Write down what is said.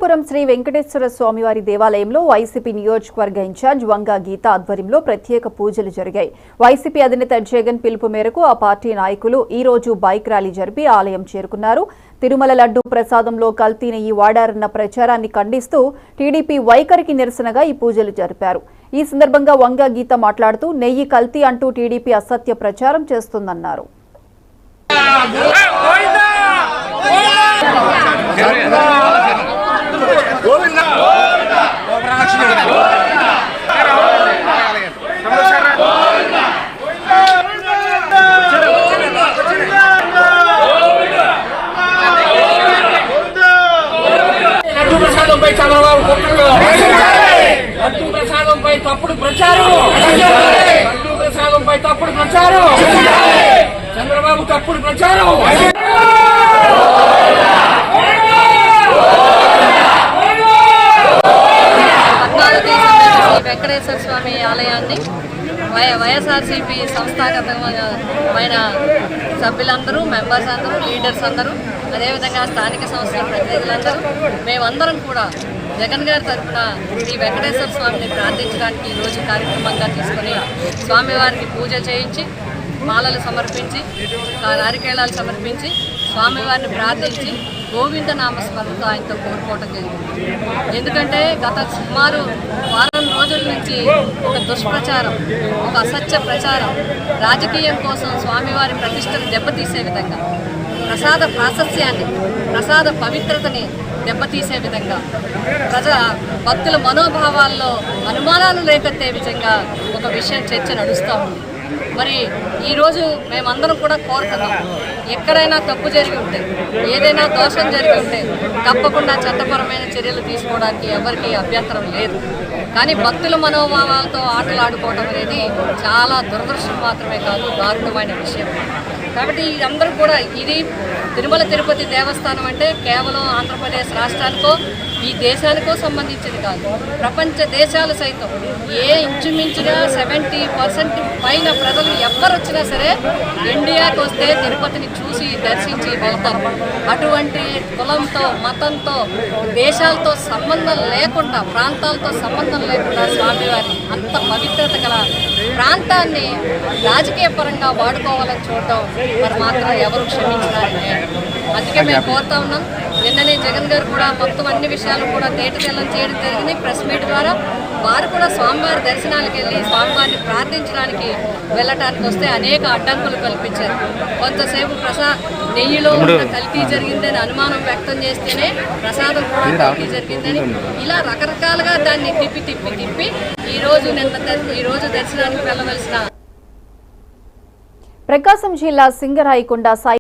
పురం శ్రీ వెంకటేశ్వర స్వామివారి దేవాలయంలో వైసీపీ నియోజకవర్గ ఇన్ఛార్జ్ వంగా గీత ఆధ్వర్యంలో ప్రత్యేక పూజలు జరిగాయి. వైసీపీ అధినేత జగన్ పిలుపు మేరకు ఆ పార్టీ నాయకులు ఈ రోజు బైక్ ర్యాలీ జరిపి ఆలయం చేరుకున్నారు. తిరుమల లడ్డు ప్రసాదంలో కల్తీ నెయ్యి వాడారన్న ప్రచారాన్ని ఖండిస్తూ టీడీపీ వైఖరికి నిరసనగా ఈ పూజలు జరిపారు. ఈ సందర్భంగా వంగా గీత మాట్లాడుతూ నెయ్యి కల్తీ అంటూ టీడీపీ అసత్య ప్రచారం చేస్తుందన్నారు. తప్పుడు ప్రచారం చంద్రబాబు తప్పుడు ప్రచారం వెంకటేశ్వర స్వామి ఆలయాన్ని వైఎస్ఆర్సీపీ సంస్థాగతమైన సభ్యులందరూ, మెంబర్స్ అందరూ, లీడర్స్ అందరూ, అదేవిధంగా స్థానిక సంస్థల ప్రతినిధులందరూ మేమందరం కూడా జగన్ గారి తరఫున శ్రీ వెంకటేశ్వర స్వామిని ప్రార్థించడానికి ఈరోజు కార్యక్రమంగా తీసుకొని స్వామివారికి పూజ చేయించి మాలలు సమర్పించి నారికేళాలు సమర్పించి స్వామివారిని ప్రార్థించి గోవింద నామస్మరణతో ఆయనతో కోరుకోవటం జరిగింది. ఎందుకంటే గత సుమారు వారం రోజుల నుంచి ఒక దుష్ప్రచారం, ఒక అసత్య ప్రచారం రాజకీయం కోసం స్వామివారి ప్రతిష్టను దెబ్బతీసే విధంగా, ప్రసాద ప్రాశస్యాన్ని, ప్రసాద పవిత్రతని దెబ్బతీసే విధంగా, భక్తుల మనోభావాల్లో అనుమానాలు రేకెత్తే విధంగా ఒక విషయం చర్చ నడుస్తూ ఉంది. మరి ఈరోజు మేమందరం కూడా కోరుతున్నాం, ఎక్కడైనా తప్పు జరిగి ఉంటే, ఏదైనా దోషం జరిగి ఉంటే తప్పకుండా చట్టపరమైన చర్యలు తీసుకోవడానికి ఎవరికీ అభ్యంతరం లేదు. కానీ భక్తుల మనోభావాలతో ఆటలు ఆడుకోవడం అనేది చాలా దురదృష్టం మాత్రమే కాదు, దారుణమైన విషయం. కాబట్టి అందరూ కూడా ఇది తిరుమల తిరుపతి దేవస్థానం అంటే కేవలం ఆంధ్రప్రదేశ్ రాష్ట్రానికో ఈ దేశానికో సంబంధించింది కాదు. ప్రపంచ దేశాలు సైతం ఇంచుమించుగా 70% పైన ప్రజలు ఎవ్వరు వచ్చినా సరే ఇండియాకి వస్తే తిరుపతిని చూసి దర్శించి వెళ్తారు. అటువంటి కులంతో, మతంతో, దేశాలతో సంబంధం లేకుండా, ప్రాంతాలతో సంబంధం లేకుండా స్వామివారి అంత పవిత్రత గల ప్రాంతాన్ని రాజకీయ పరంగా వాడుకోవాలని చూడటం మరి మాత్రం ఎవరు క్షమించడానికి. అందుకే మేము కోరుతా ఉన్నాం. నిన్ననే జగన్ గారు కూడా మొత్తం అన్ని విషయాలు కూడా తేటతెల్లం చేయడం జరిగింది. ప్రెస్ మీట్ ద్వారా వారు కూడా స్వామివారి దర్శనాలకు వెళ్ళి స్వామివారిని ప్రార్థించడానికి వెళ్ళటానికి వస్తే అనేక అడ్డంకులు కల్పించారు. కొంతసేపు నెయ్యిలో కల్తీ జరిగిందని అనుమానం వ్యక్తం చేస్తేనే ప్రసాదం కూడా కల్తీ జరిగిందని ఇలా రకరకాలుగా దాన్ని తిప్పి ఈ రోజు దర్శనానికి వెళ్ళవలసిన ప్రకాశం జిల్లా సింగరాయకొండ